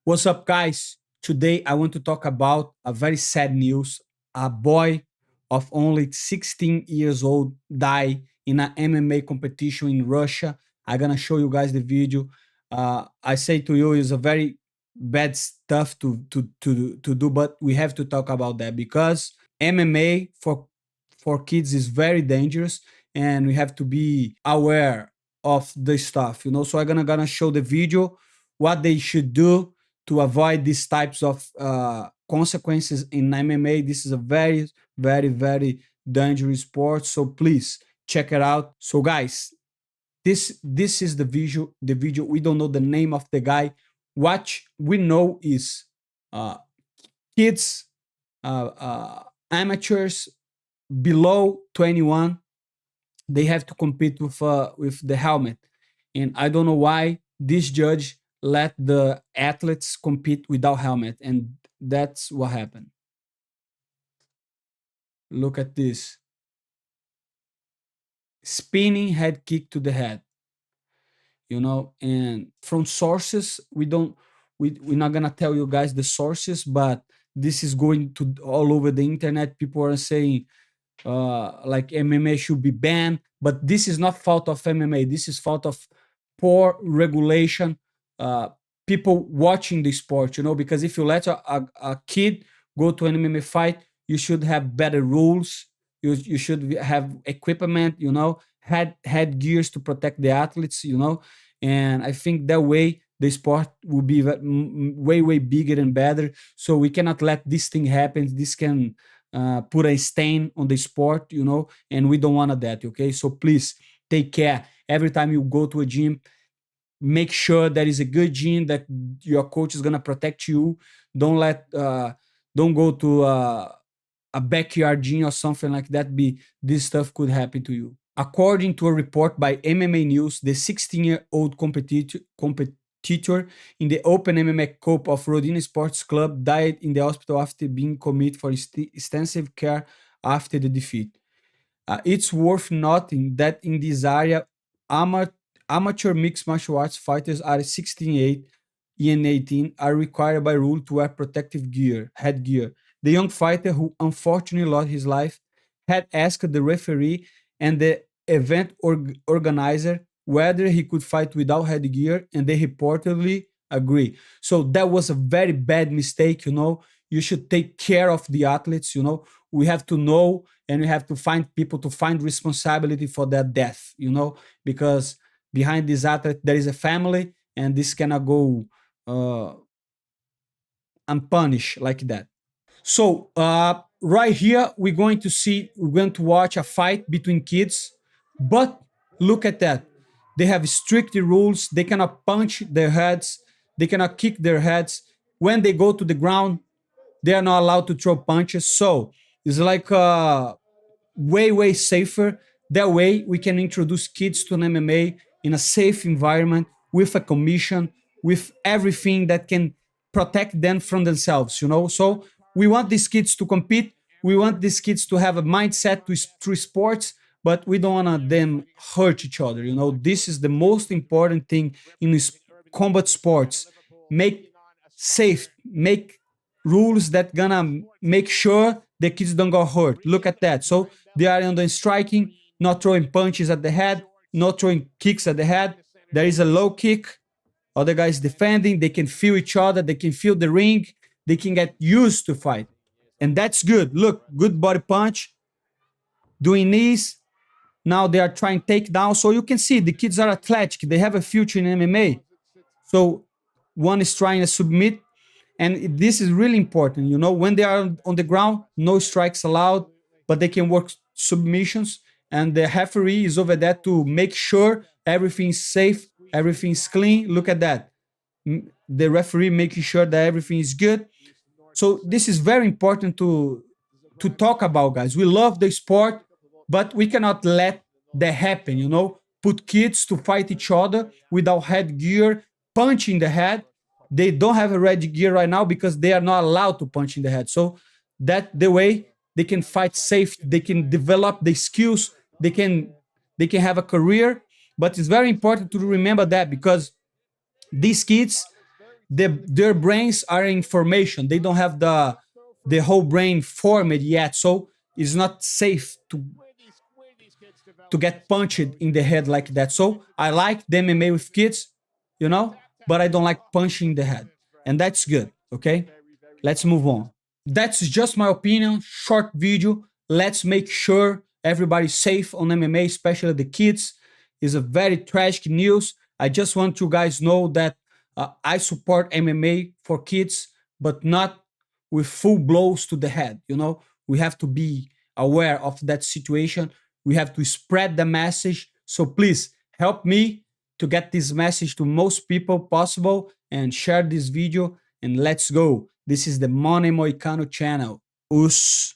What's up, guys? Today I want to talk about a very sad news. A boy of only 16 years old died in an MMA competition in Russia. I'm gonna show you guys the video. I say to you, it's a very bad stuff to do, but we have to talk about that because MMA for kids is very dangerous, and we have to be aware of the stuff. So I'm gonna show the video what they should do to avoid these types of consequences in MMA. This is a very, very, very dangerous sport. So please check it out. So guys, this is the visual. The video. We don't know the name of the guy. What we know is uh, kids, amateurs below 21. They have to compete with the helmet, and I don't know why this judge let the athletes compete without helmet, and that's what happened. Look at this spinning head kick to the head, and from sources we're not gonna tell you guys the sources, but this is going to all over the internet. People are saying like MMA should be banned, but this is not fault of MMA. This is fault of poor regulation. Uh, People watching the sport, because if you let a kid go to an MMA fight, you should have better rules. You should have equipment, head gears to protect the athletes, and I think that way the sport will be way way bigger and better. So we cannot let this thing happen. This can put a stain on the sport, and we don't want that. Okay, so please take care. Every time you go to a gym, make sure that is a good gym, that your coach is gonna protect you. Don't go to a backyard gym or something like that. This stuff could happen to you. According to a report by MMA News, the 16-year-old competitor in the Open MMA Cup of Rodina Sports Club died in the hospital after being committed for extensive care after the defeat. It's worth noting that in this area, ama- amateur mixed martial arts fighters are 16 and 18 are required by rule to wear protective gear, headgear. The young fighter, who unfortunately lost his life, had asked the referee and the event organizer whether he could fight without headgear, and they reportedly agree. So that was a very bad mistake. You should take care of the athletes. We have to know, and we have to find people to find responsibility for their death. Because behind this athlete there is a family, and this cannot go uh, unpunished like that. So right here we're going to watch a fight between kids, but look at that. They have strict rules. They cannot punch their heads. They cannot kick their heads. When they go to the ground, they are not allowed to throw punches. So it's like way way safer. That way we can introduce kids to an MMA in a safe environment with a commission, with everything that can protect them from themselves. So we want these kids to compete. We want these kids to have a mindset to sports, but we don't want them hurt each other. This is the most important thing in combat sports. Make safe, make rules that gonna make sure the kids don't go hurt. Look at that. So they are on the striking, not throwing punches at the head, not throwing kicks at the head. There is a low kick. Other guys defending. They can feel each other. They can feel the ring. They can get used to fight, and that's good. Look, good body punch, doing knees. Now they are trying takedown. So you can see the kids are athletic. They have a future in MMA. So one is trying to submit, and this is really important. When they are on the ground, no strikes allowed, but they can work submissions, and the referee is over there to make sure everything's safe, everything's clean. Look at that. The referee making sure that everything is good. So this is very important to talk about, guys. We love the sport, but we cannot let that happen. Put kids to fight each other without headgear, punch in the head. They don't have a red gear right now because they are not allowed to punch in the head. So that the way they can fight safe, they can develop the skills, they can have a career. But it's very important to remember that, because these kids, their brains are in formation. They don't have the whole brain formed yet, so it's not safe to get punched in the head like that. So I like the MMA with kids, you know, but I don't like punching the head, and that's good. Okay, let's move on. That's just my opinion. Short video. Let's make sure everybody's safe on MMA, especially the kids. Is a very tragic news. I just want you guys know that I support MMA for kids, but not with full blows to the head. You know, we have to be aware of that situation. We have to spread the message. So please help me to get this message to most people possible and share this video, and let's go. This is the Money Moicano channel. Us.